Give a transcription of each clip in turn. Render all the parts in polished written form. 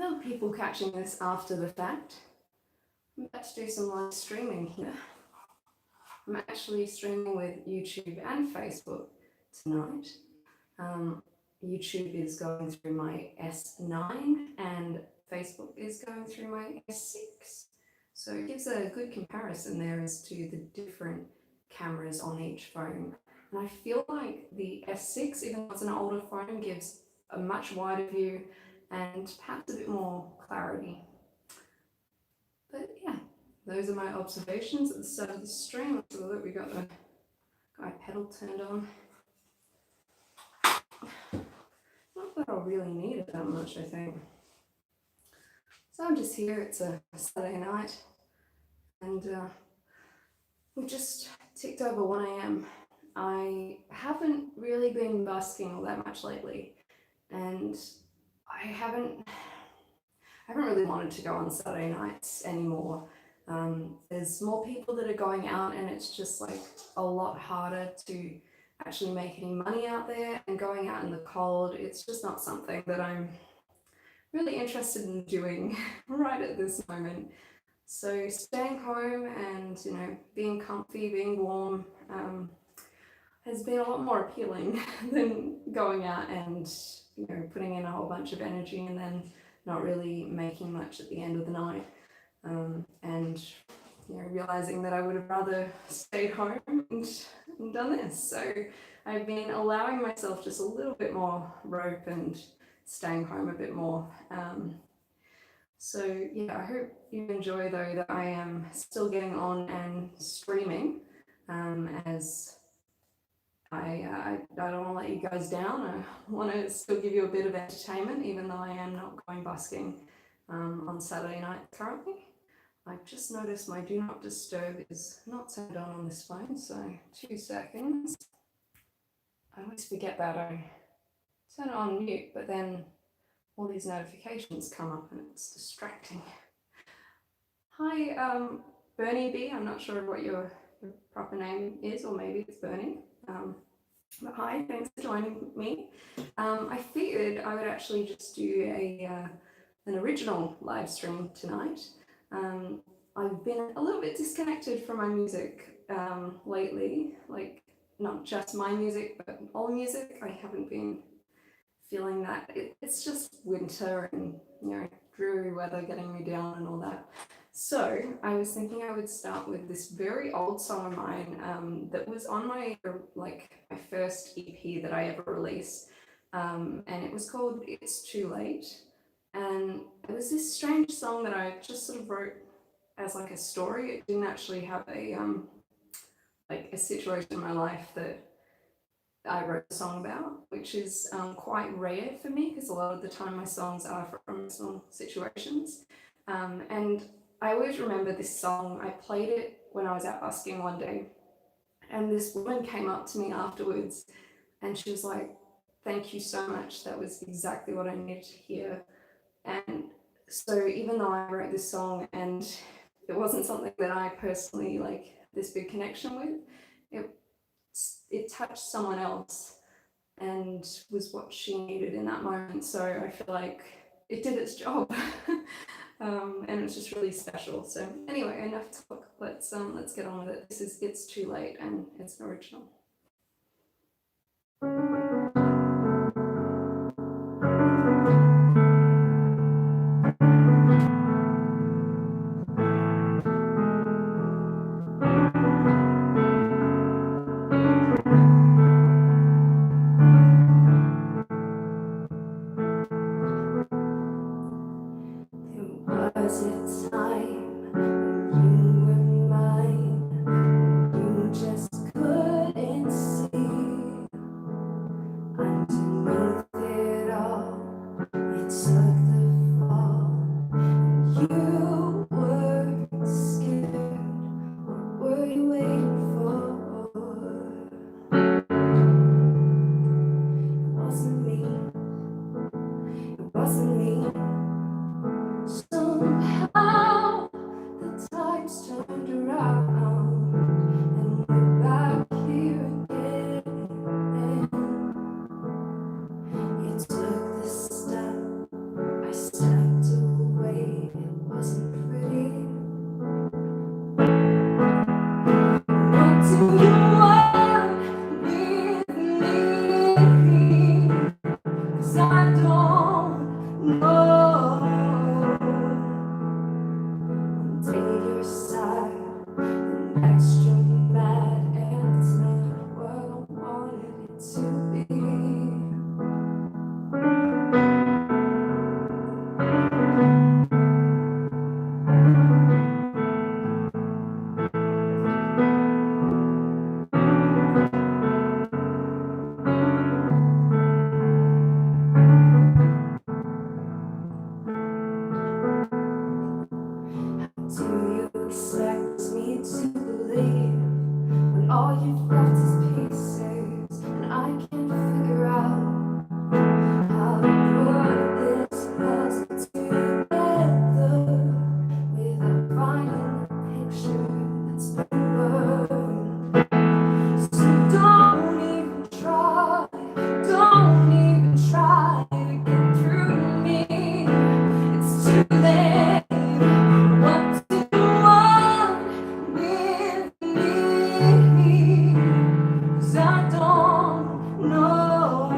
other people catching this after the fact, I'm about to do some live streaming here. I'm actually streaming with YouTube and Facebook tonight. YouTube is going through my S9 and Facebook is going through my S6. So it gives a good comparison there as to the different cameras on each phone. And I feel like the S6, even though it's an older phone, gives a much wider view and perhaps a bit more clarity. But yeah, those are my observations at the start of the stream. So that we got the guy pedal turned on. Not that I'll really need it that much, I think. So I'm just here, it's a Saturday night, and we just ticked over 1 a.m. I haven't really been busking all that much lately, and I haven't really wanted to go on Saturday nights anymore. There's more people that are going out, and it's just like a lot harder to actually make any money out there, and going out in the cold, it's just not something that I'm really interested in doing right at this moment. So staying home and, you know, being comfy, being warm, has been a lot more appealing than going out and, you know, putting in a whole bunch of energy and then not really making much at the end of the night. And, you know, realizing that I would have rather stayed home and done this. So I've been allowing myself just a little bit more rope and staying home a bit more. So yeah, I hope you enjoy though that I am still getting on and streaming, as I don't want to let you guys down. I want to still give you a bit of entertainment, even though I am not going busking on Saturday night currently. I've just noticed my do not disturb is not turned on this phone, so 2 seconds. I always forget that I turn it on mute, but then all these notifications come up and it's distracting. Hi, Bernie B. I'm not sure what your proper name is, or maybe it's Bernie. But hi, thanks for joining me. I figured I would actually just do an original live stream tonight. I've been a little bit disconnected from my music lately, like not just my music, but all music. I haven't been feeling that. It's just winter and, you know, dreary weather getting me down and all that. So I was thinking I would start with this very old song of mine that was on my first EP that I ever released, and it was called It's Too Late. And it was this strange song that I just sort of wrote as like a story. It didn't actually have a situation in my life that I wrote a song about, which is quite rare for me because a lot of the time my songs are from personal situations. And I always remember this song. I played it when I was out busking one day, and this woman came up to me afterwards and she was like, "Thank you so much. That was exactly what I needed to hear." And so even though I wrote this song and it wasn't something that I personally like this big connection with, it touched someone else and was what she needed in that moment. So I feel like it did its job. And it's just really special. So anyway, enough talk. Let's get on with it. This is It's Too Late, and it's an original. Was it time when you were mine? You just couldn't to be. Do you expect me to believe when all you've left is pieces and I can't figure out how to put this puzzle together without finding a picture that's been burned? So don't even try to get through to me. It's too late. What do you want with me? 'Cause I don't know.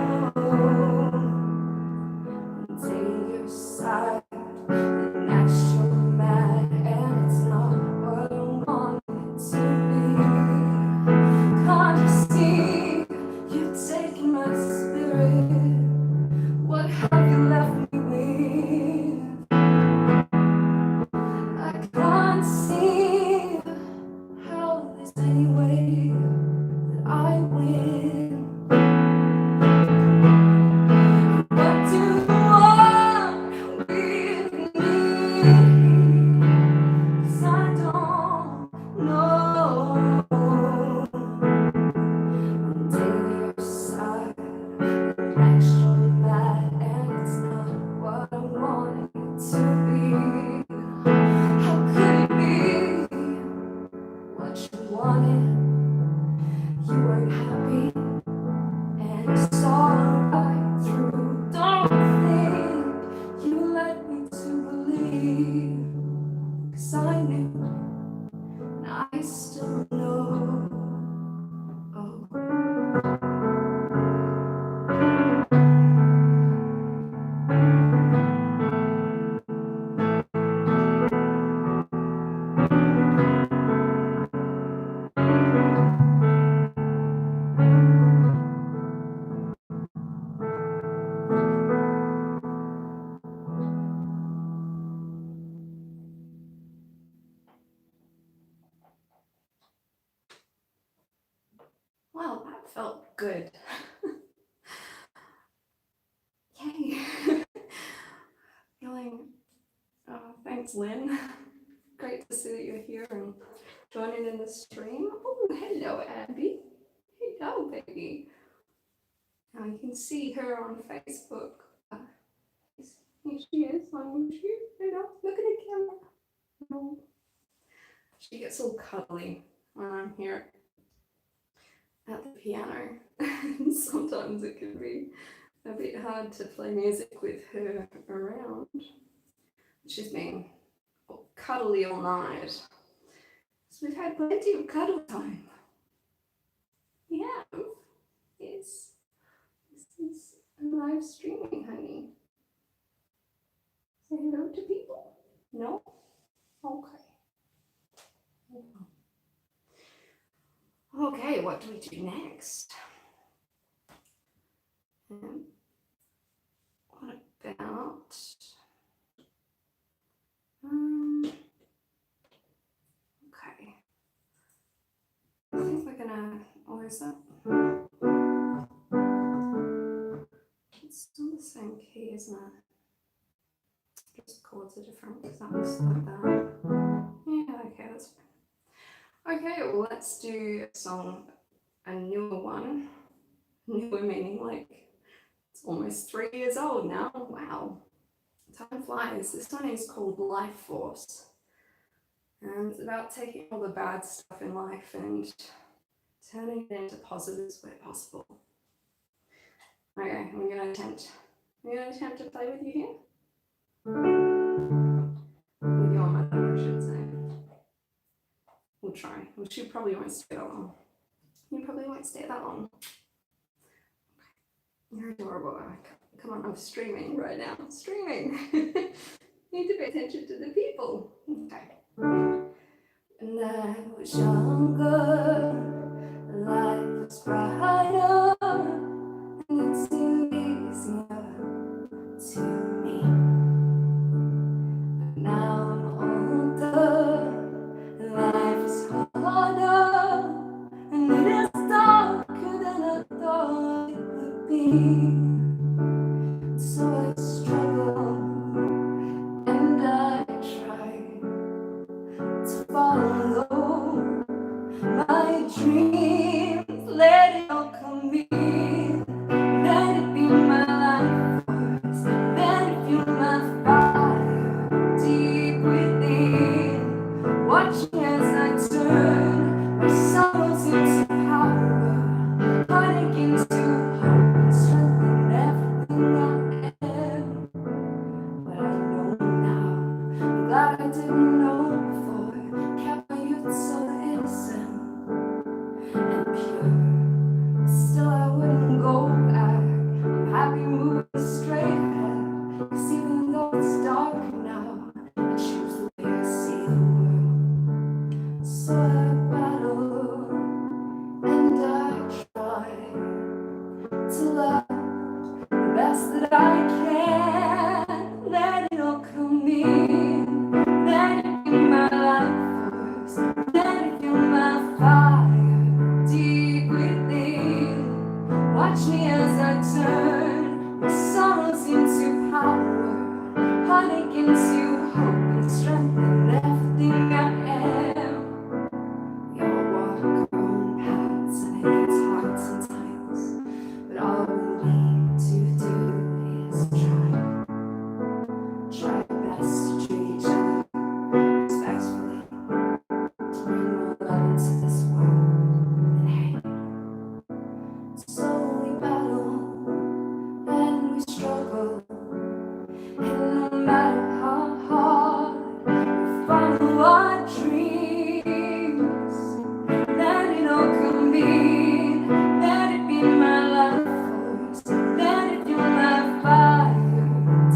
Take your side, and you're mad, and it's not what I want it to be. Can't you see you've taken my spirit? What have you left me with? I can't see how there's any way that I win. What do you want with me? 'Cause I don't know. Take your side, actually mad, and it's not what I want it to be. How could it be what you wanted? You weren't happy, and you saw right through. Don't think you led me to believe, 'cause I knew, and I still know. Oh. Well, that felt good. Yay. Feeling, thanks, Lynn. Great to see that you're here and joining in the stream. Oh, hello, Abby. Hello, baby. Now you can see her on Facebook. Here she is on YouTube. Hello, look at the camera. Oh. She gets all cuddly when I'm here at the piano. Sometimes it can be a bit hard to play music with her around. She's been cuddly all night. So we've had plenty of cuddle time. We have. Yes. This is live streaming, honey. Say hello to people? No? Okay. Okay, what do we do next? What about okay. I think we're gonna, or is that? It's still the same key, isn't it? Just chords are different because that was like that. Yeah, okay, that's fine. Okay, well, let's do a song, a newer one. Newer meaning like it's almost 3 years old now. Wow, time flies. This one is called Life Force. And it's about taking all the bad stuff in life and turning it into positives where possible. Okay, I'm gonna attempt to play with you here. With you on my lap, I should say. We'll try. Well, she probably won't stay that long. You probably won't stay that long. You're adorable. Come on, I'm streaming right now. I'm streaming. Need to pay attention to the people. Okay. And I was younger, life was brighter, thought it would be. So I struggle and I try to follow my dreams. Let it all come in. Let it be my life force. Let it fuel my fire deep within. Watch me as I turn my sorrows into power, heartache into hope, and strengthen everything I am. But I know now, I'm glad I didn't know before. Kept my youth so innocent and pure. Still I wouldn't go back. I'm happy moving straight ahead. 'Cause even though it's dark now, I choose the way I see the world. So I battle and I try to love the best that I can. Let it all come in. Let it be my life force. Let it fuel my fire deep within. Watch me as I turn my sorrows into power, heartache into hope, and strengthen everything I am. We all walk our own paths, and it gets hard sometimes, but all we need to do is try our best to treat each other respectfully, to bring more love into this world than hate. So we battle and we struggle, and no matter how hard we follow our dreams. Let it all come in. Let it be my life force. Let it fuel my fire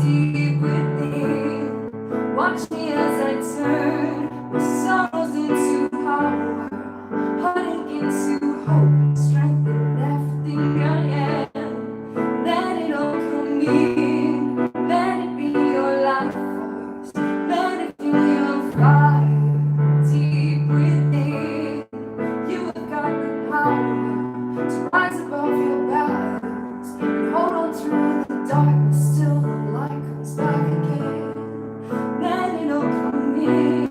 deep within. Watch me as I turn my sorrows into power, heartache into hope, and strengthen everything I am. Let it all come in. Let it be your life force. Let it fuel your fire deep within. You have got the power to rise above your battles and hold on through the darkness till the light comes back again. Let it all come in.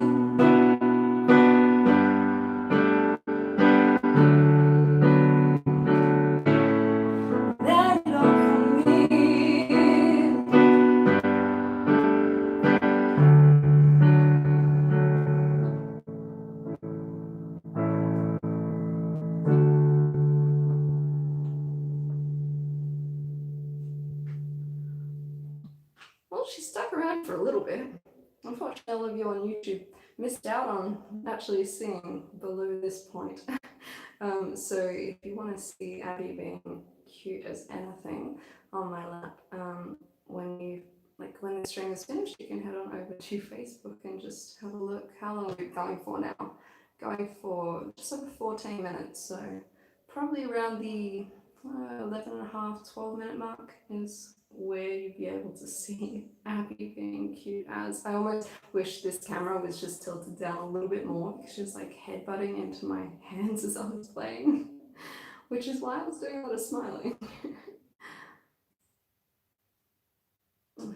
Let it all come in. Well, she stuck around for a little bit. Unfortunately, all of you on YouTube missed out on actually seeing below this point. So if you want to see Abby being cute as anything on my lap, when the stream is finished, you can head on over to Facebook and just have a look. How long are we going for now? Going for just over 14 minutes, so probably around the 11 and a half, 12-minute mark is where you'd be able to see Abby being cute as. I almost wish this camera was just tilted down a little bit more because she was like headbutting into my hands as I was playing, which is why I was doing a lot of smiling.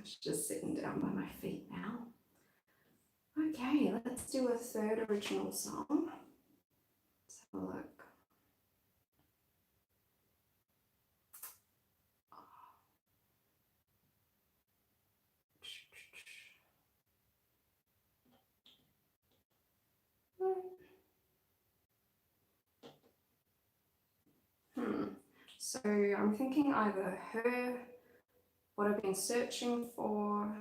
She's just sitting down by my feet now. Okay, let's do a third original song. Let's have a look. So I'm thinking either her, what I've been searching for,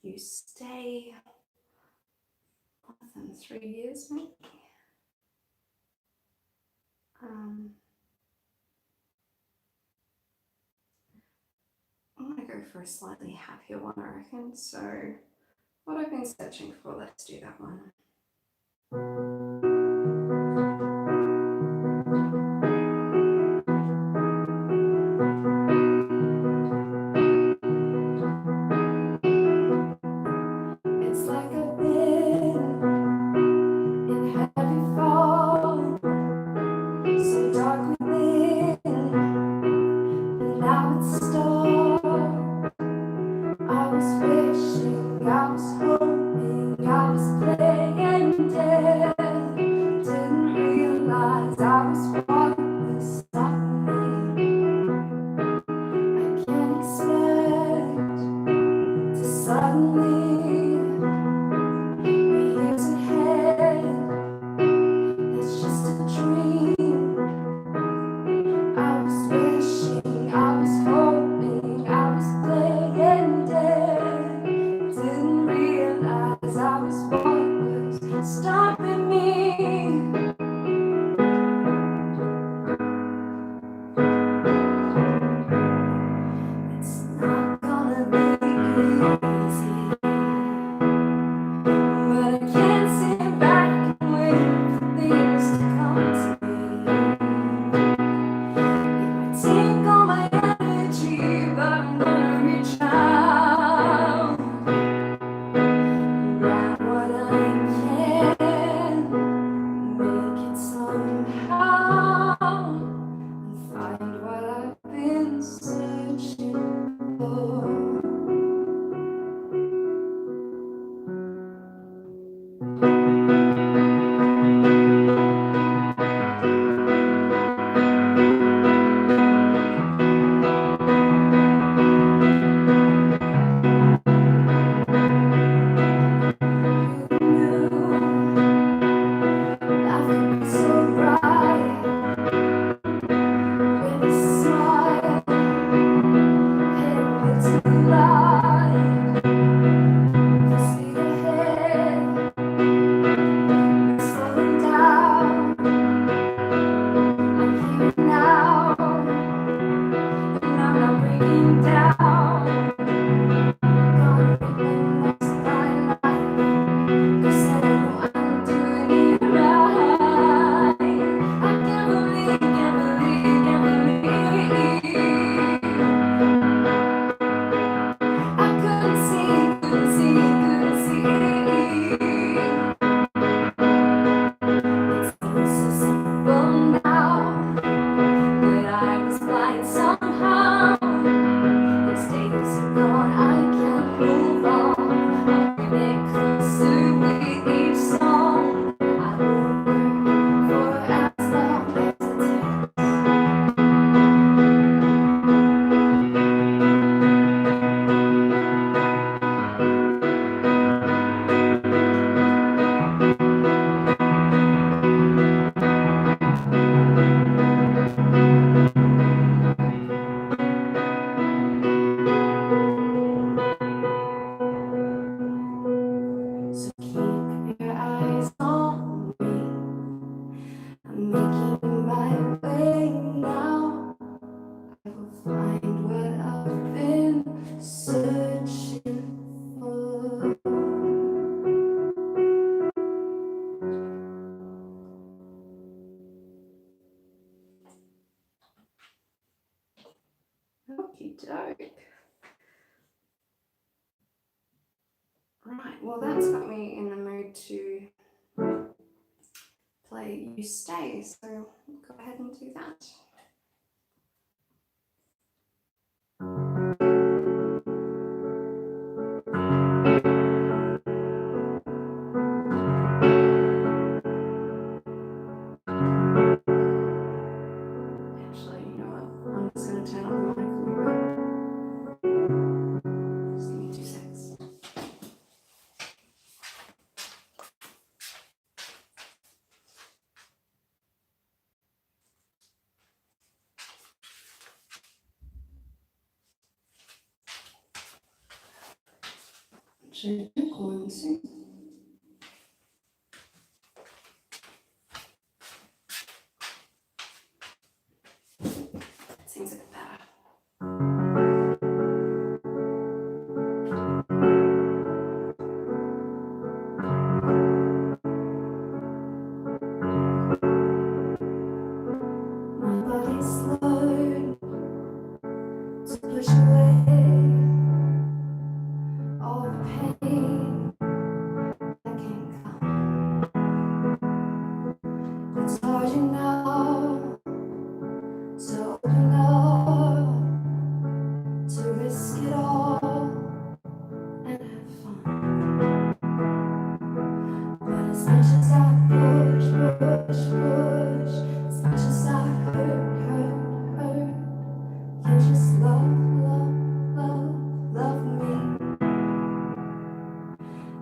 you stay more than 3 years maybe. I'm gonna go for a slightly happier one, I reckon. So what I've been searching for, let's do that one. It's like I've been in heavy fall, Okie doke. Right, well that's got me in the mood to play You Stay, so we'll go ahead and do that. Actually, you know what? I'm just going to turn up the mic a little bit. Just give me 2 seconds. Actually, I'm going soon. Seems a bit better. My body's slow to push away all the pain that can come. It's hard enough to open up, to risk it all and have fun. But as much as I push, as much as I hurt, you just love me.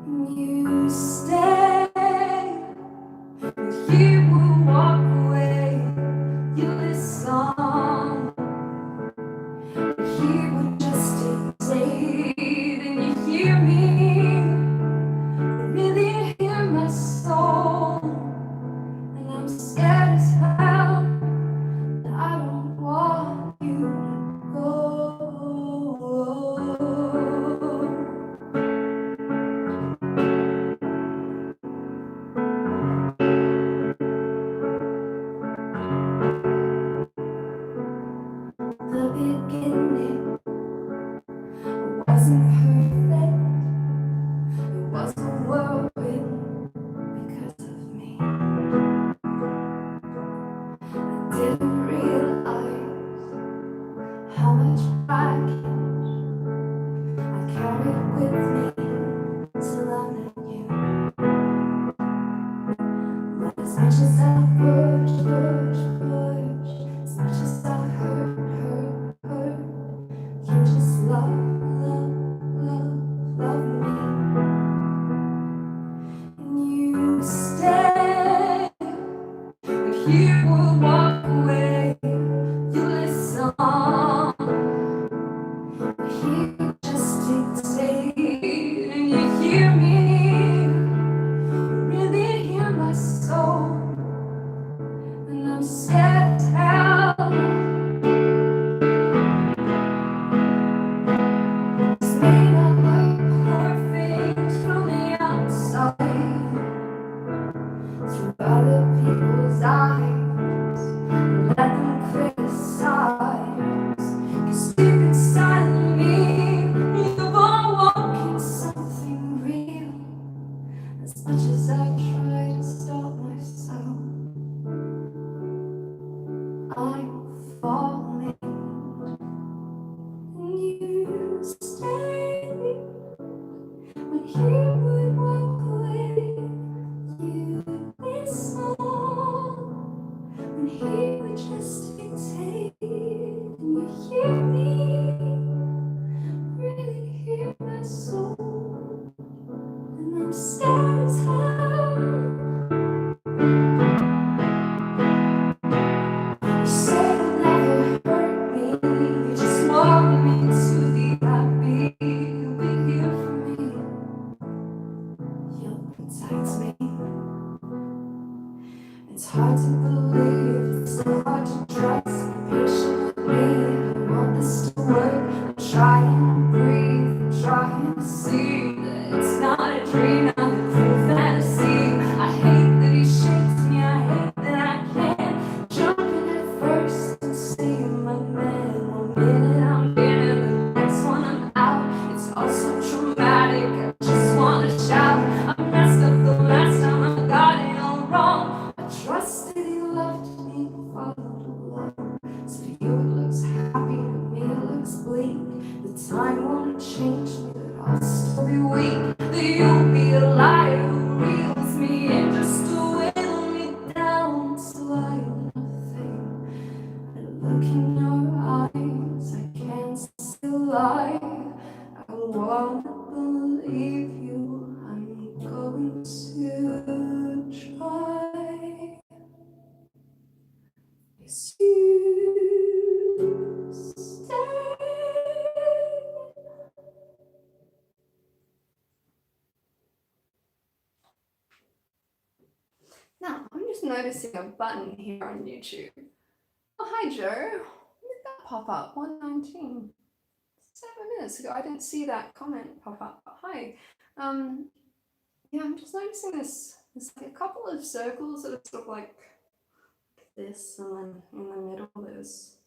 And you stay, and you will walk away. You listen, and he would just dictate, and you hear me, really hear my soul. And I'm scared as hell, and I don't want you to go. The beginning wasn't perfect, it wasn't working because of me. I didn't realize how much baggage I carried with me till I met you. But as much as I push, as much as I hurt, you just love me. And you stay, but he will walk away. You listen, but he will just dictate, and you hear me, really hear my soul. And I'm scared as hell. This may not look perfect from the outside, through other people's eyes, let them criticize. 'Cause deep inside of me, you're walking something real. As much as I try to stop myself, I'm falling. And you stay when he would walk away. You listen when he would just dictate. And you hear me, really hear my soul. And I'm scared as hell. You say you'll never hurt me, you just want me to be happy. You'll be here for me, you'll protect me. It's hard to believe, it's so hard to trust. Your look in your eyes, I can't still lie. I wanna believe you, I'm going to try. Yes, you stay. Now, I'm just noticing a button here on YouTube. Oh, hi Joe. When did that pop up? 119. 7 minutes ago. I didn't see that comment pop up. Hi. Yeah, I'm just noticing this. There's like a couple of circles that are sort of like this, and then in the middle there's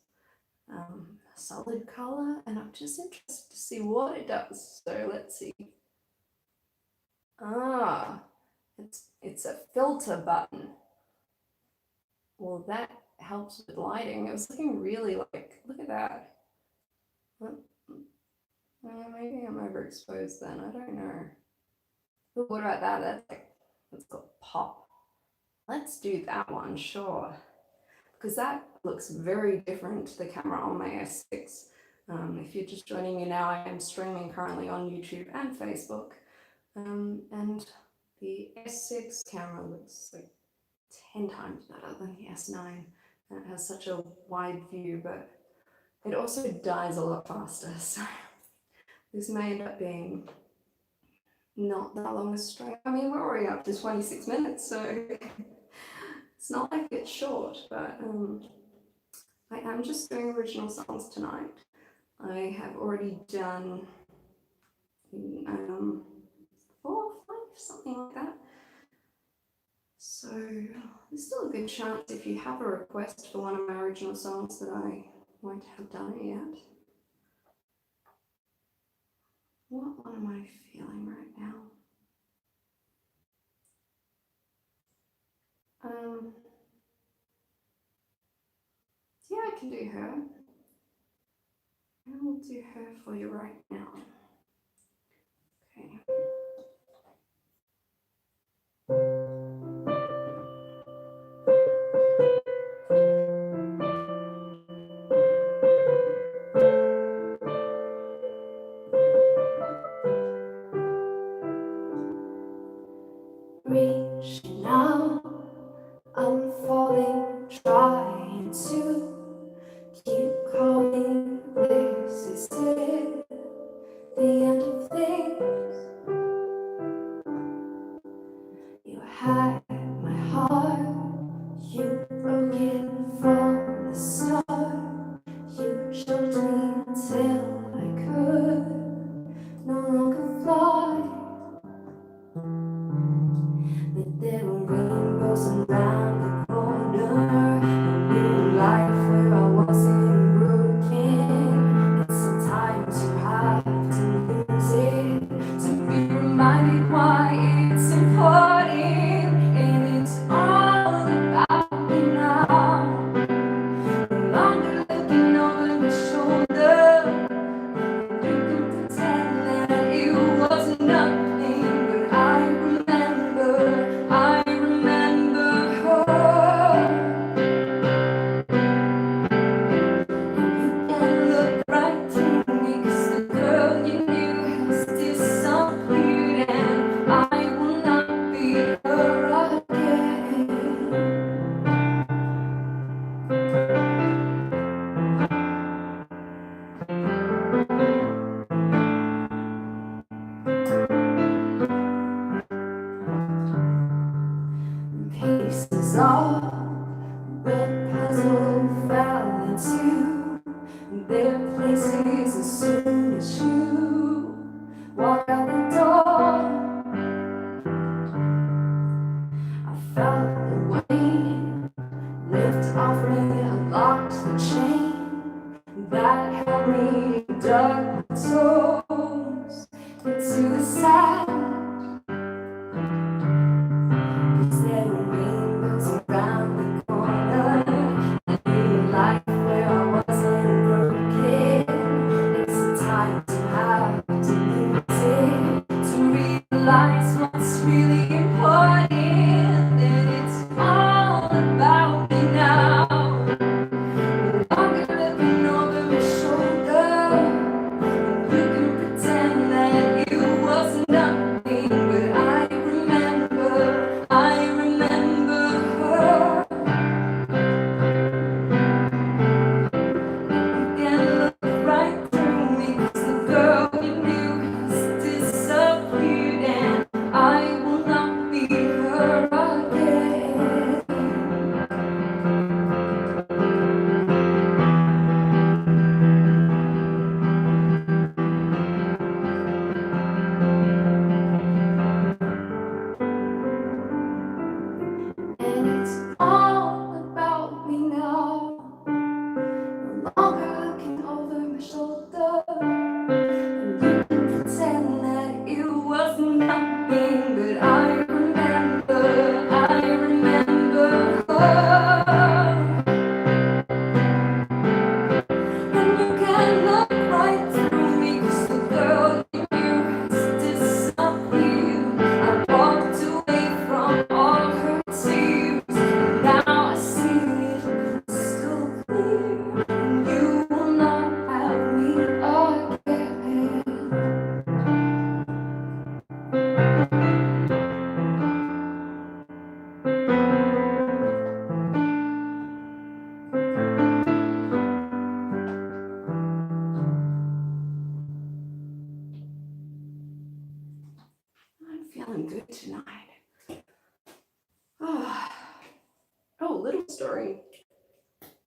a solid color, and I'm just interested to see what it does. So let's see. Ah, it's a filter button. Well, that helps with lighting. It was looking really like, look at that. Maybe I'm overexposed then, I don't know. But what about that? That's got pop. Let's do that one, sure. Because that looks very different to the camera on my S6. If you're just joining me now, I am streaming currently on YouTube and Facebook. And the S6 camera looks like 10 times better than the S9. And it has such a wide view, but it also dies a lot faster. So this may end up being not that long a stream. I mean, we're already up to 26 minutes, so it's not like it's short, but I am just doing original songs tonight. I have already done 4 or 5, something like that. So there's still a good chance if you have a request for one of my original songs that I won't have done it yet. What one am I feeling right now? Yeah, I can do her. I will do her for you right now. Okay. Reaching out, I'm falling, trying to keep calling. This is it, the end of things. You had my heart, you broke it from the start. You choked me till I could no longer fly. But there were rainbows around the corner, a new life where I wasn't broken. It's sometimes you have to lose it to be reminded why it's important, and it's all about me now. No longer looking over my shoulder. You can pretend that it was nothing, but I remember her. And you can look right through me, 'cause the girl you knew has disappeared, and I will not be her again. Pieces of the puzzle fell into their places as soon as you walked out the door. I felt the weight lift off me, unlocked the chain that held me, dug my toes into the sand. 'Cause there were rainbows around the corner, a new life where I wasn't broken. It's a time to have to lose it, to realize what's really important, and it's all about me now. No longer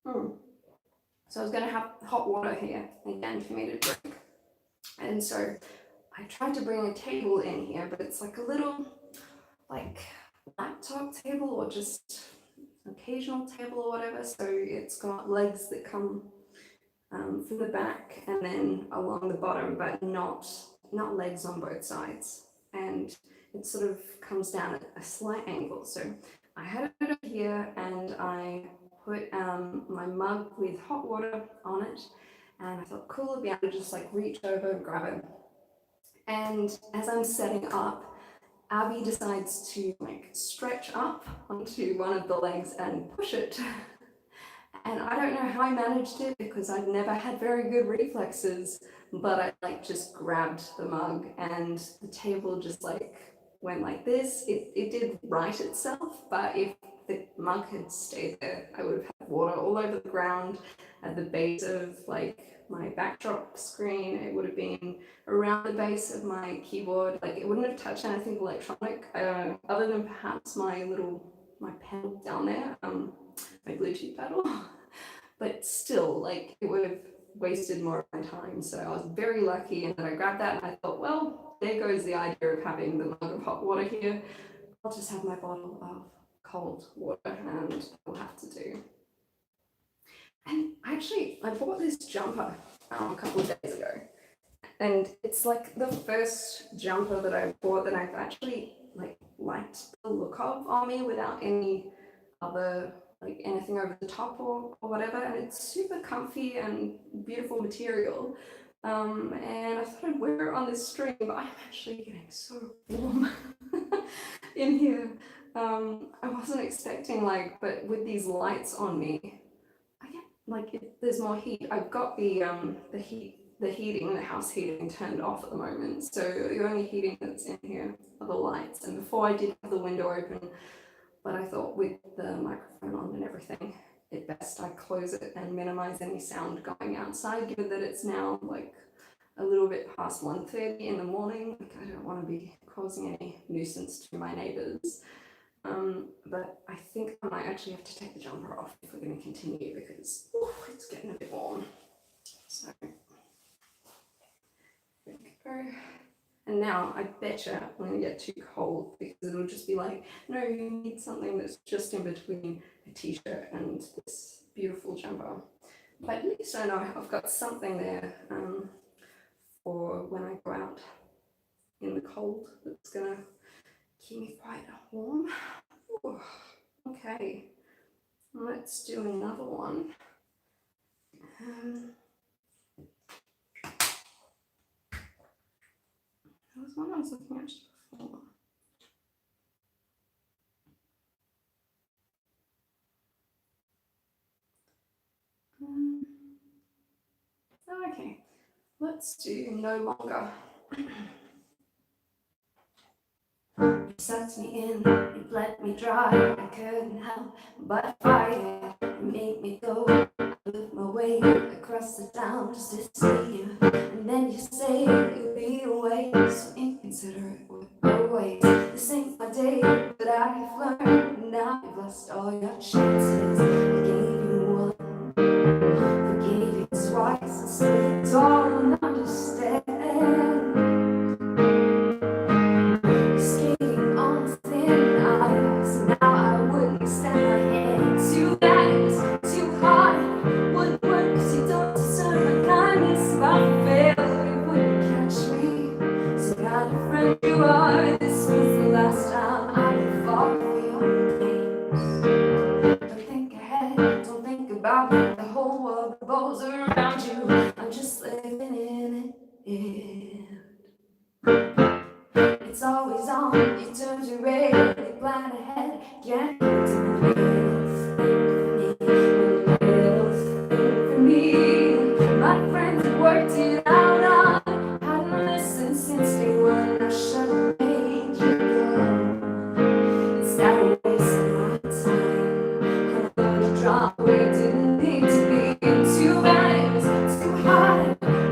So I was going to have hot water here again for me to drink. And so I tried to bring a table in here, but it's like a little like laptop table or just occasional table or whatever. So it's got legs that come from the back and then along the bottom, but not legs on both sides. And it sort of comes down at a slight angle. So I had it over here and I put my mug with hot water on it, and I thought cool, I'd be able to just like reach over and grab it. And as I'm setting up, Abby decides to like stretch up onto one of the legs and push it. And I don't know how I managed it because I've never had very good reflexes, but I like just grabbed the mug and the table just like went like this. It did right itself, but if the mug had stayed there, I would have had water all over the ground at the base of like my backdrop screen. It would have been around the base of my keyboard. Like it wouldn't have touched anything electronic, other than perhaps my pedal down there, my Bluetooth pedal. But still, like it would have wasted more of my time. So I was very lucky, and then I grabbed that and I thought, well, there goes the idea of having the mug of hot water here. I'll just have my bottle of cold water, and I'll have to do. And actually, I bought this jumper a couple of days ago, and it's like the first jumper that I bought that I've actually like liked the look of on me without any other like anything over the top or whatever, and it's super comfy and beautiful material. And I thought I'd wear it on this stream, but I'm actually getting so warm in here. I wasn't expecting but with these lights on me, I get there's more heat. I've got the house heating turned off at the moment, so the only heating that's in here are the lights. And before I did have the window open, but I thought with the microphone on and everything, it best I close it and minimize any sound going outside, given that it's now like a little bit past 1:30 in the morning. Like I don't want to be causing any nuisance to my neighbors. But I think I might actually have to take the jumper off if we're going to continue, because it's getting a bit warm. So there we go. And now I betcha I'm going to get too cold, because it'll just be like, no, you need something that's just in between a t-shirt and this beautiful jumper. But at least I know I've got something there for when I go out in the cold that's going to keep me quite warm. Ooh, okay, let's do another one. There was one I was looking at just before. Okay, let's do No Longer. You sucked me in, you let me dry. I couldn't help but fight it. You made me go, I moved my way across the town just to see you. And then you say you'll be away, so inconsiderate with your ways. This ain't my day, but I have learned. Now you've lost all your chances. I gave you one, forgave you twice, and still don't understand. Skating on thin ice. Now I wouldn't extend my hand. Too bad it was too hard. Wouldn't work 'cause you don't deserve my kindness. If I failed, you wouldn't catch me. So kind of friend you are. This was the last time I would fall for your games. Don't think ahead, don't think about it. The whole world revolves around you. I'm just living in it. It's always on, you turn to red, you plan ahead, can't do a little thing for me. My friends have worked it out on, hadn't listened since day one. I should've made you go. Instead of wasting my time, I'm gonna drop where it didn't need to be. Too bad it was too hard,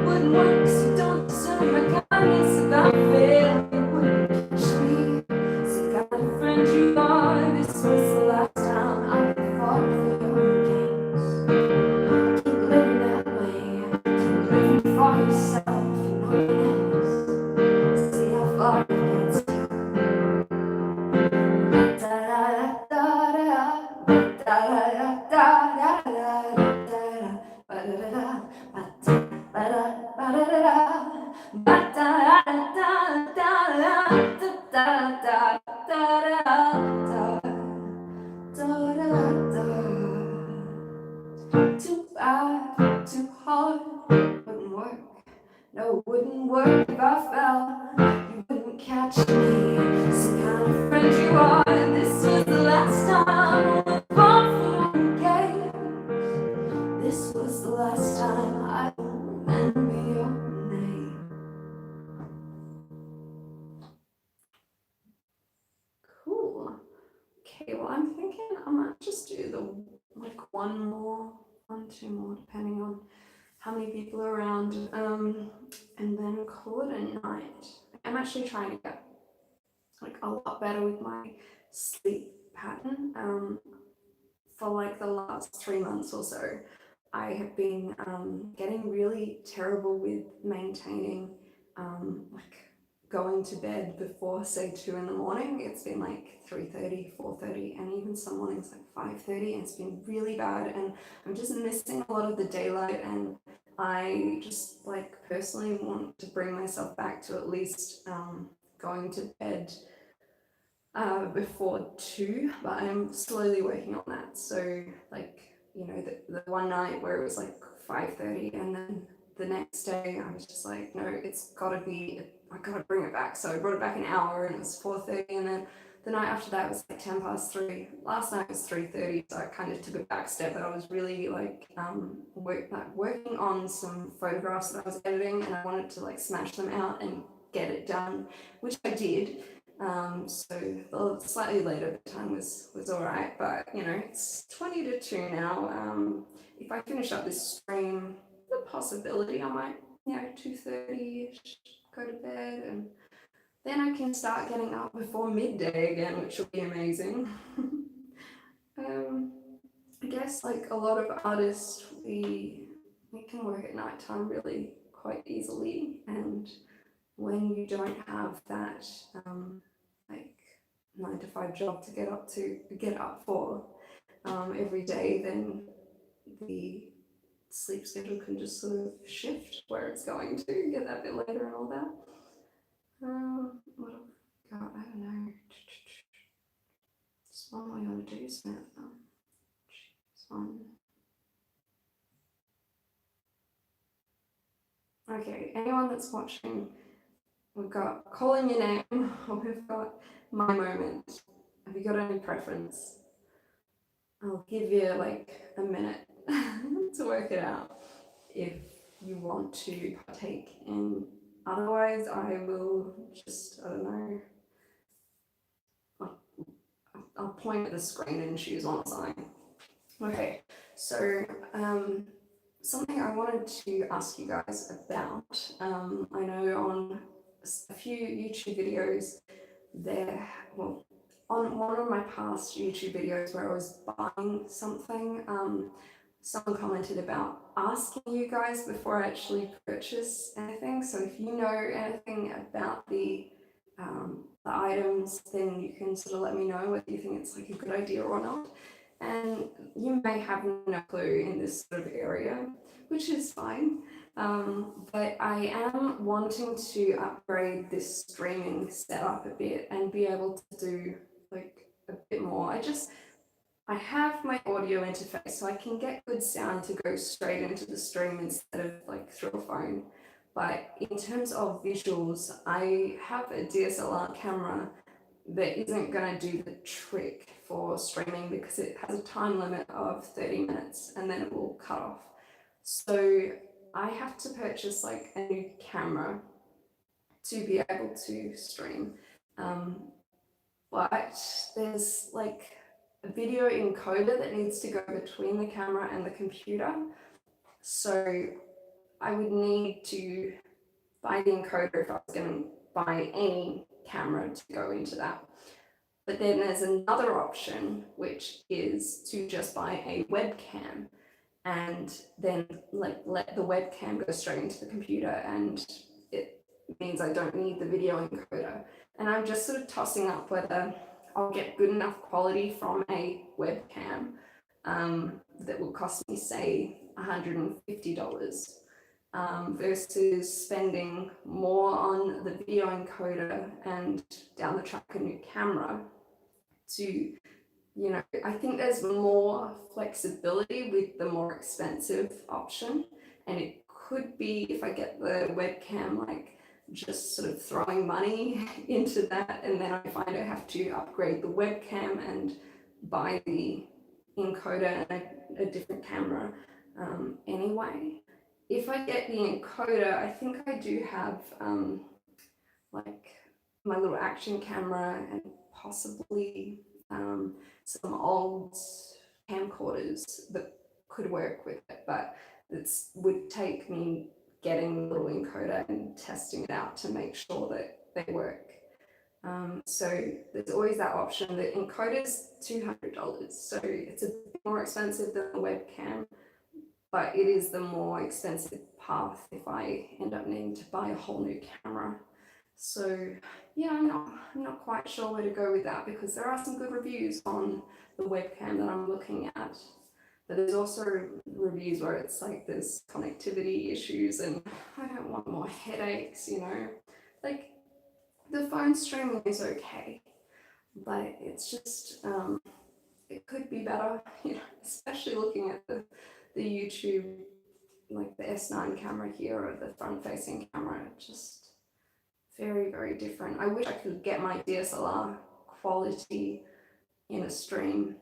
wouldn't work 'cause you don't deserve my kindness. If I failed, friend you are, this was the last time I fought for your games. Too bad, too hard, wouldn't work. No, it wouldn't work if I fell. You wouldn't catch me. Some kind of friend you are. This was the last time we'll move on from games. This was the last time I will remember your name. Cool. Okay, well, I'm thinking I might just do the one, two more, depending on how many people are around, and then call it a night. I'm actually trying to get like a lot better with my sleep pattern. For like the last 3 months or so, I have been getting really terrible with maintaining like going to bed before say 2 in the morning. It's been like 3:30, 4:30, and even some mornings like 5:30, and it's been really bad, and I'm just missing a lot of the daylight, and I just like personally want to bring myself back to at least going to bed before 2, but I'm slowly working on that. So like, you know, the one night where it was like 5:30, and then the next day I was just like, no, it's gotta be, I gotta bring it back. So I brought it back an hour, and it was 4:30, and then the night after that was like 3. Last night was 3:30, so I kind of took a back step, but I was really like working on some photographs that I was editing, and I wanted to like smash them out and get it done, which I did. So the slightly later time was all right, but you know, it's 20 to 2 now. If I finish up this stream, the possibility I might, 2:30ish go to bed, and then I can start getting up before midday again, which will be amazing. I guess like a lot of artists, we can work at nighttime really quite easily, and when you don't have that like 9 to 5 job to get up for every day, then the sleep schedule can just sort of shift where it's going to get that bit later and all that. What have I got? I don't know. Just one more you want to do, Samantha. One. Okay, anyone that's watching, we've got calling your name, or we've got my moment. Have you got any preference? I'll give you like a minute to work it out if you want to partake in. Otherwise, I will just, I don't know, I'll point at the screen and choose one sign. Okay, so something I wanted to ask you guys about. I know on a few YouTube videos there, well, on one of my past YouTube videos where I was buying something, someone commented about asking you guys before I actually purchase anything. So if you know anything about the items, then you can sort of let me know whether you think it's like a good idea or not. And you may have no clue in this sort of area, which is fine. But I am wanting to upgrade this streaming setup a bit and be able to do like a bit more. I have my audio interface, so I can get good sound to go straight into the stream instead of like through a phone. But in terms of visuals, I have a DSLR camera that isn't going to do the trick for streaming because it has a time limit of 30 minutes and then it will cut off. So I have to purchase like a new camera to be able to stream. But there's like a video encoder that needs to go between the camera and the computer. So I would need to buy the encoder if I was going to buy any camera to go into that. But then there's another option, which is to just buy a webcam and then like let the webcam go straight into the computer, and it means I don't need the video encoder. And I'm just sort of tossing up whether I'll get good enough quality from a webcam that will cost me say $150 versus spending more on the video encoder and down the track a new camera to you know, I think there's more flexibility with the more expensive option. And it could be, if I get the webcam, like just sort of throwing money into that, and then I find I have to upgrade the webcam and buy the encoder and a different camera anyway. If I get the encoder, I think I do have like my little action camera and possibly some old camcorders that could work with it, but it would take me getting the little encoder and testing it out to make sure that they work. So there's always that option. The encoder's $200, so it's a bit more expensive than the webcam, but it is the more expensive path if I end up needing to buy a whole new camera. So yeah, I'm not quite sure where to go with that, because there are some good reviews on the webcam that I'm looking at, but there's also reviews where it's like there's connectivity issues and I don't want more headaches, you know. Like, the phone streaming is okay, but it's just it could be better, you know, especially looking at the YouTube, like the S9 camera here or the front facing camera, just very, very different. I wish I could get my DSLR quality in a stream,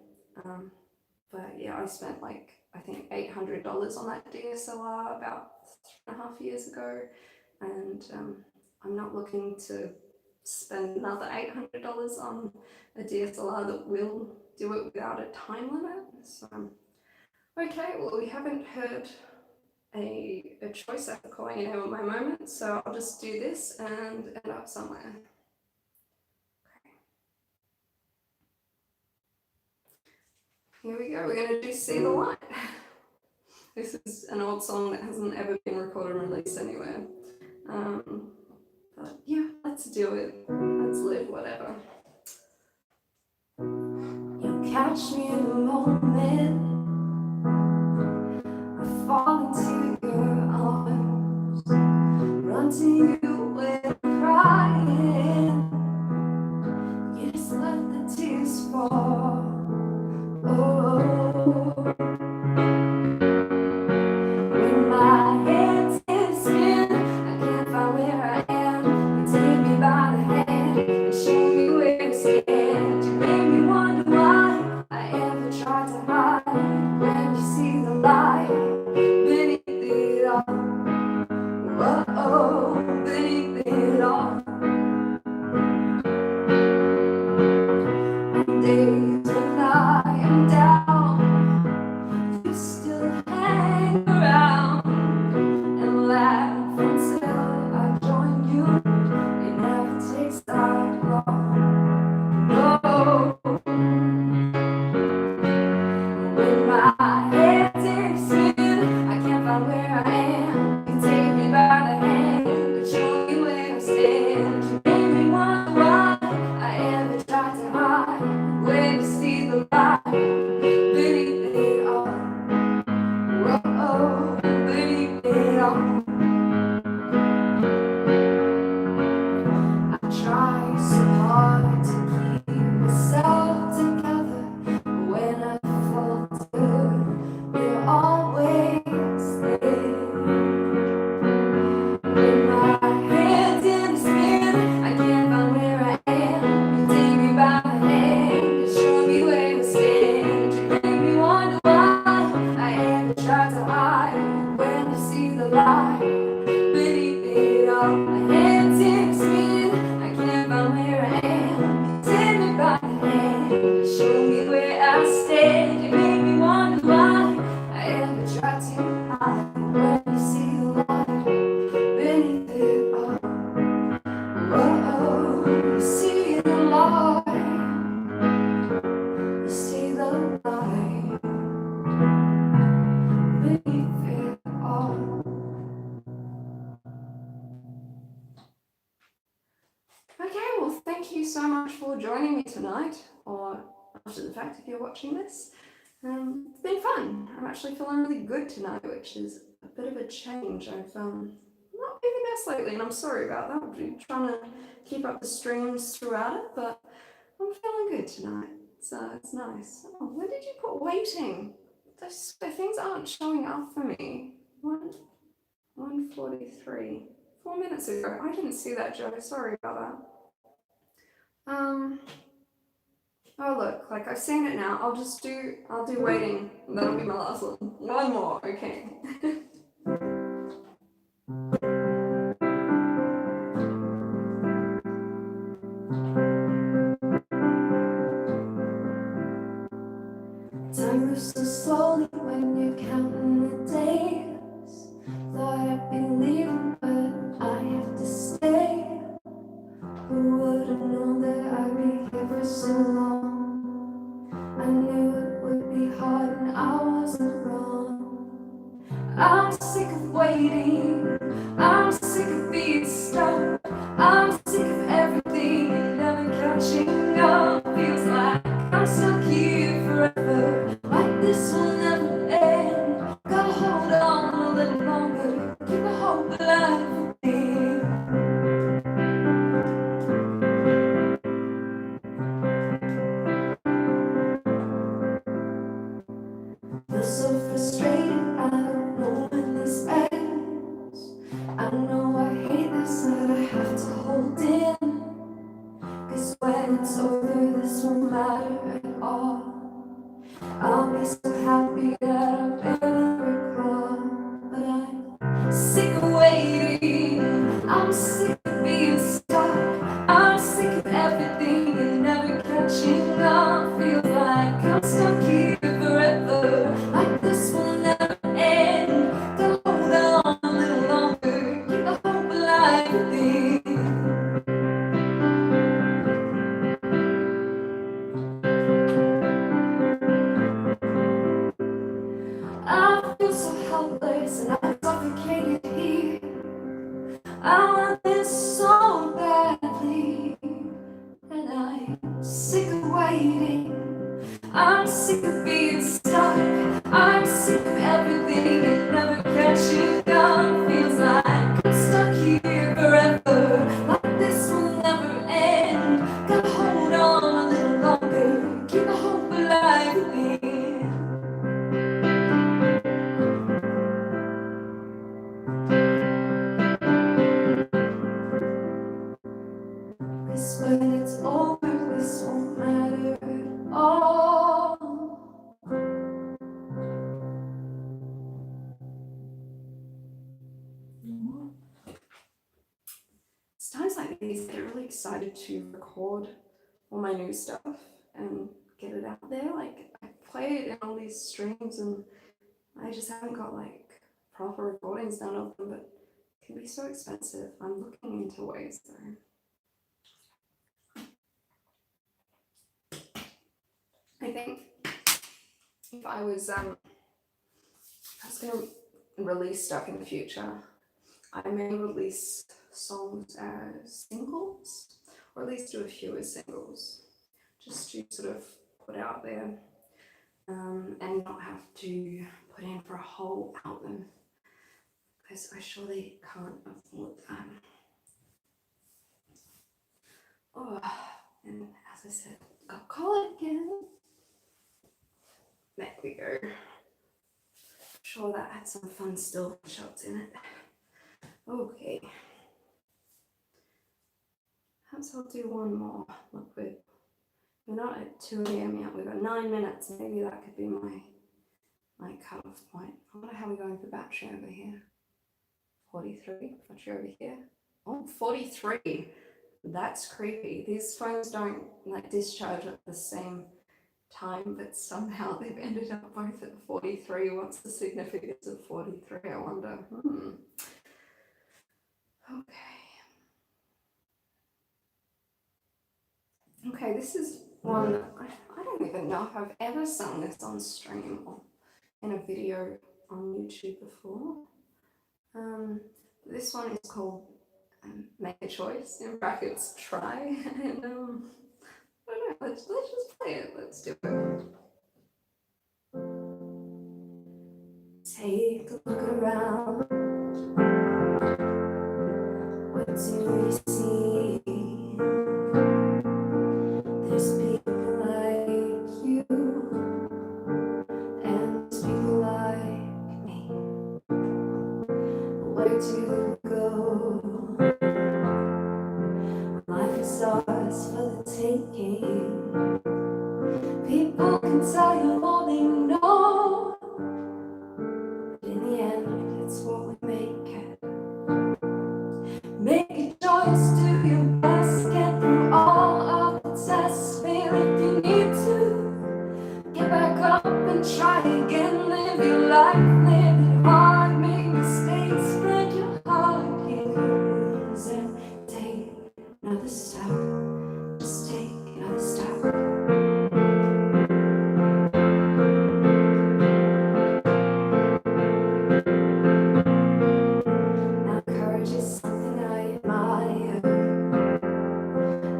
but yeah, I spent like, I think $800 on that DSLR about 3.5 years ago, and I'm not looking to spend another $800 on a DSLR that will do it without a time limit. So, okay, well, we haven't heard a choice after calling in at my moment, so I'll just do this and end up somewhere. Here we go, we're going to do See the Light. This is an old song that hasn't ever been recorded and released anywhere. But yeah, let's do it. Let's live, whatever. You'll catch me in a moment, I fall into your arms, run to you when I'm crying, you just let the tears fall. Oh, when my head's in spin, I can't find where I am. You take me by the hand and show me where to stand. You make me wonder why I ever tried to hide when you see the light beneath it all. Oh, beneath it all. Days when I am down, you still hang around and laugh until I join you. It never takes that long. No, when my head's in spin, I can't find where I am. You take me by the hand and show me where I stand. You make me wonder why I ever tried to hide when you see the light beneath it all. Oh, beneath it all. I try so hard to keep myself together, but when I falter, you're always there. When my head's in a spin, I can't find where I am. You take me by the hand and show me where to stand. You make me wonder why I ever tried to hide when you see the light beneath it all. My head's in a spin, I can't find where I am. You take me by the hand and show me where I stand. You make me wonder why I ever tried to hide when you see the light beneath it all. Oh, you see the light, you see the light beneath it all. Okay, well, thank you so much for joining me tonight, or after the fact if you're watching this. It's been fun. I'm actually feeling really good tonight, which is a bit of a change. I've not been the best lately, and I'm sorry about that. I've been trying to keep up the streams throughout it, but I'm feeling good tonight. it's nice. Oh, when did you put waiting? The things aren't showing up for me. 1:43. 4 minutes ago. I didn't see that, Joe. Sorry about that. Oh look, like I've seen it now. I'll do waiting. That'll be my last one. One more, okay. Time moves so slowly when you're counting the days. Thought I'd be leaving, but I have to stay. Who would've known that I'd be here for so long? I knew it would be hard and I wasn't wrong. I'm sick of waiting, I'm sick of being stuck, I'm sick of everything and never catching up. Feels like I'm stuck here forever, like this will never end. Gotta hold on a little longer, keep a hope alive for me. Feel so frustrated, I don't know when this ends. I know I hate this, that I have to hold in. Cause when it's over, this won't matter at all. I'll be so happy that I'm ever caught. But I'm sick of waiting, I'm sick of being stuck, I'm sick of everything and never catching up. Feel like I'm stuck here forever, like this will never end. Gotta hold on a little longer, keep the hope alive within. I feel so helpless and I'm suffocated here. I want this so badly, and I'm sick of waiting. I'm sick of being stuck. I'm sick of everything and never catching up. Feels like I'm stuck here forever, like this will never end. Gotta hold on a little longer, keep the hope alive within. Cause when it's over, this won't matter at all. It's times like these I get really excited to record all my new stuff and get it out there. Like, I play it in all these streams and I just haven't got like proper recordings done of them, but it can be so expensive. I'm looking into ways though. I think if I was gonna release stuff in the future, I may release songs as singles, or at least do a few as singles, just to sort of put out there, and not have to put in for a whole album, because I surely can't afford that. Oh, and as I said, got caught again. There we go. I'm sure that had some fun still shots in it. Okay. Perhaps I'll do one more. Look, we're not at 2 a.m. yet. We've got 9 minutes. Maybe that could be my cut-off point. I wonder how we're going for battery over here. 43. Battery over here. Oh, 43. That's creepy. These phones don't like discharge at the same time, but somehow they've ended up both at 43. What's the significance of 43? I wonder. Okay, this is one that I don't even know if I've ever sung this on stream or in a video on YouTube before. This one is called Make a Choice, in brackets, try, and I don't know, let's just play it, let's do it. Take a look around, what do we see? There's people like where to go. Life is ours for the taking. People can tell you all they know, but in the end, it's what we make it. Make a choice, do your best, get through all of the tests. Fail if you need to. Get back up and try again. Live your life, live it hard. Make mistakes, spread your heart. Heal your wounds and take another step. Just take another step. Now courage is something I admire.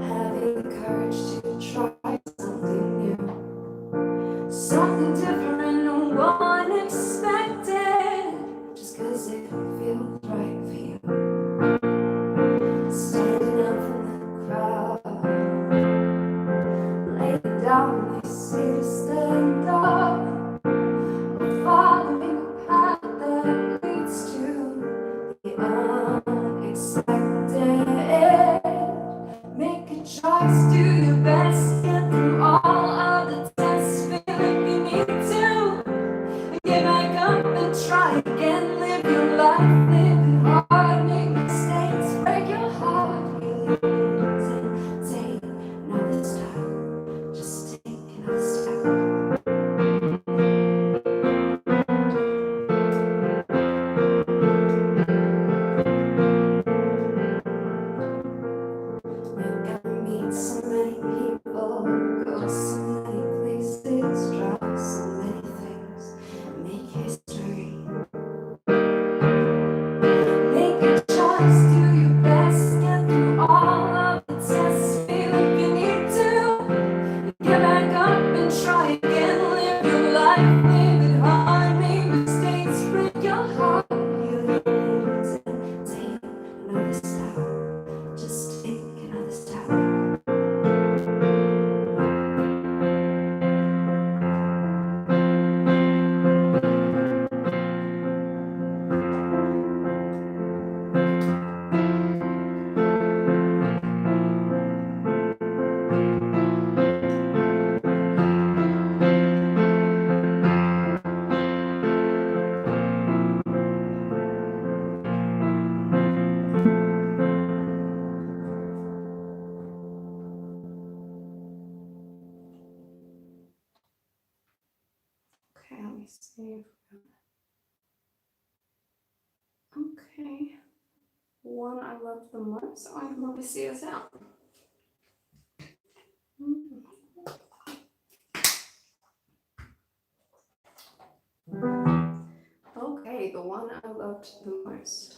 Having the courage to try something new, something different, no unexpected, just cause it feels right for you. Standing out from the crowd, lay it down, they say to stand up, or following a path that leads to the unexpected. Make a choice, do your best, get through all of the tests. Feel if you need to, get back up and try again. Live your life, live it hard, make mistakes, break your heart, heal your wounds, and take another step. Just take another step. You're gonna meet so many people, go so many places, try so many things, make history. Make a choice, do your best, get through all of the tests. Feel if you need to, get back up and try again. Live your life, live it hard, make mistakes, break your heart, heal your wounds, and take another step. Just take another step. Okay, let me see. Okay, one I love the most. I can probably see us out. Okay, the one I loved the most.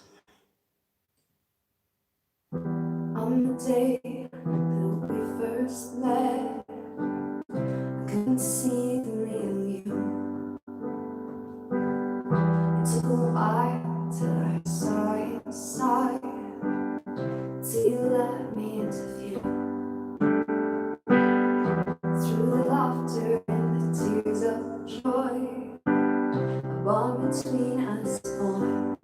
On the day that we first met, I couldn't see the real you. It took a while till I saw you inside, till you let me interview. Through the laughter and the tears of joy, a bond between us formed.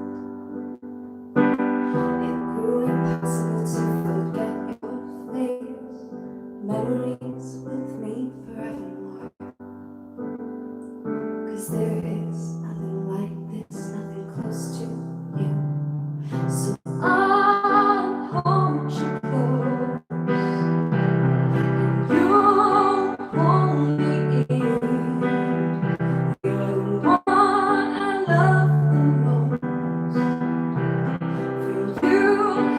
It grew impossible to forget your face, memories with me forevermore. 'Cause there is nothing like this, nothing close to you. So I'll hold you close, and you'll hold me in. You're the one I love the most. For you,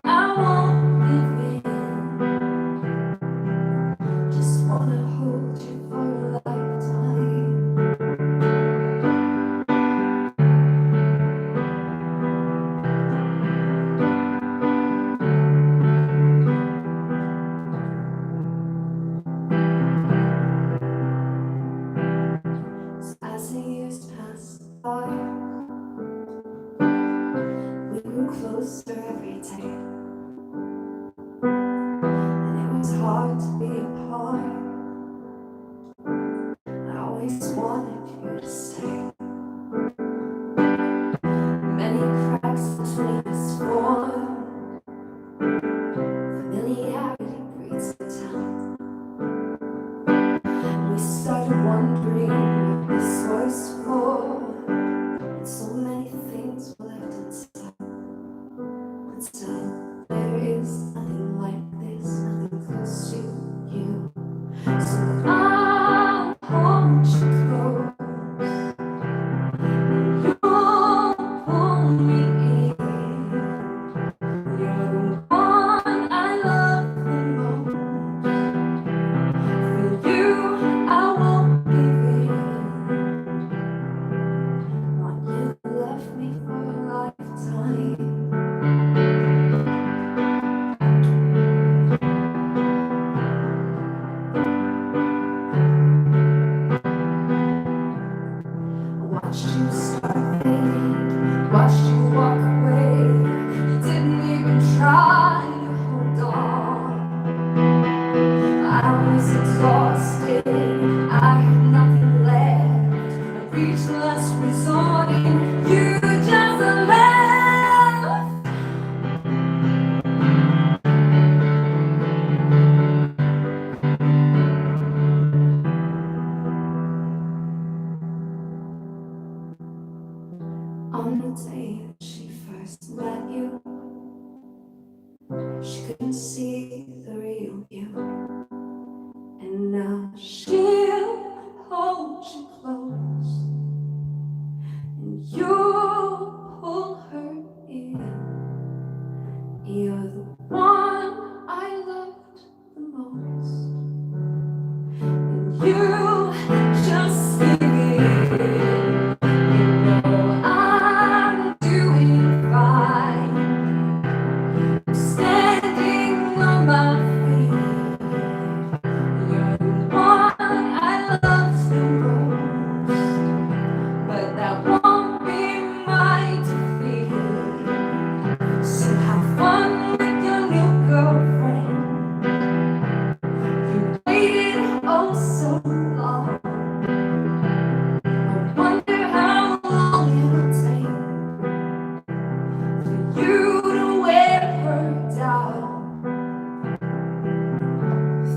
I won't give in. Just wanna hold you for a lifetime. As the years passed by, we grew closer every day, and it was hard to be apart. I always wanted you to stay. Many cracks between On the day that she first met you, she couldn't see the real you. And now she'll hold you close, and you'll pull her in. You're the one I loved the most, and you just give in. You know I'm doing fine, standing on my feet. You're the one I love the most, but that won't be my defeat. So have fun with your new girlfriend. You waited oh so long. I wonder how long it'll take for you to wear her down.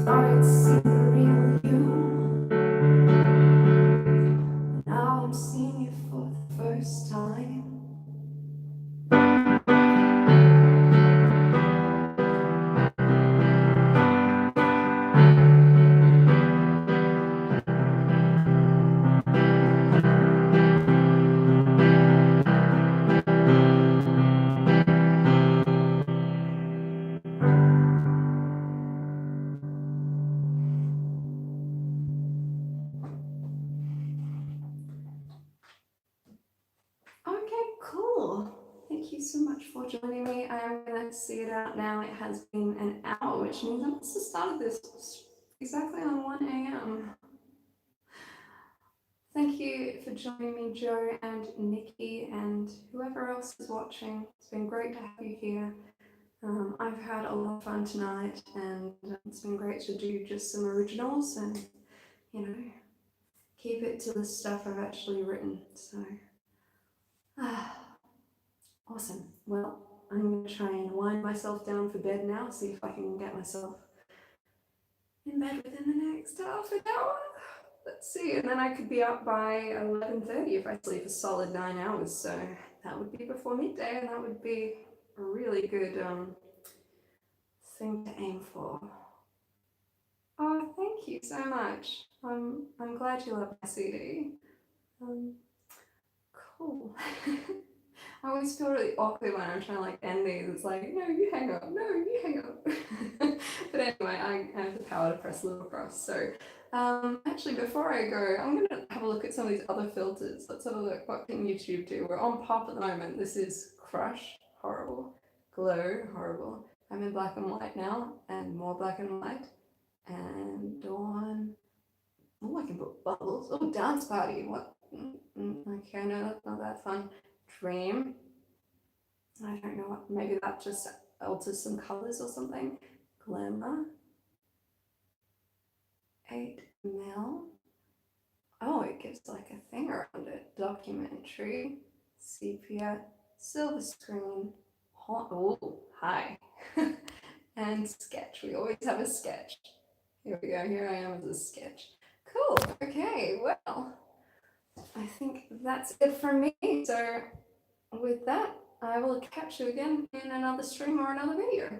Thought I'd see the real you, but now I'm seeing you for the first time. Okay, cool. Thank you so much for joining me. I am going to see it out now. It has been an hour, which means I must have started this exactly on 1 a.m. Thank you for joining me, Joe and Nikki, and whoever else is watching. It's been great to have you here. I've had a lot of fun tonight, and it's been great to do just some originals and, you know, keep it to the stuff I've actually written. So, awesome. Well, I'm going to try and wind myself down for bed now, see if I can get myself in bed within the next half an hour. Let's see, and then I could be up by 11:30 if I sleep a solid 9 hours, so that would be before midday, and that would be a really good thing to aim for. Oh, thank you so much. I'm glad you love my CD. Cool. I always feel really awkward when I'm trying to like end these. It's like, no, you hang up. No, you hang up. But anyway, I have the power to press a little cross. So actually, before I go, I'm going to have a look at some of these other filters. Let's have a look. What can YouTube do? We're on pop at the moment. This is crush, horrible. Glow, horrible. I'm in black and white now, and more black and white. And dawn. Oh, I can put bubbles. Oh, dance party. What? Okay, no, that's not that fun. Dream. I don't know what. Maybe that just alters some colors or something. Glamour. 8 mil. Oh, it gives like a thing around it. Documentary. Sepia. Silver screen. Oh, hi. And sketch. We always have a sketch. Here we go. Here I am as a sketch. Cool. Okay, well, I think that's it from me. So with that, I will catch you again in another stream or another video.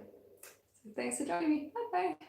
So thanks for joining me. Bye bye.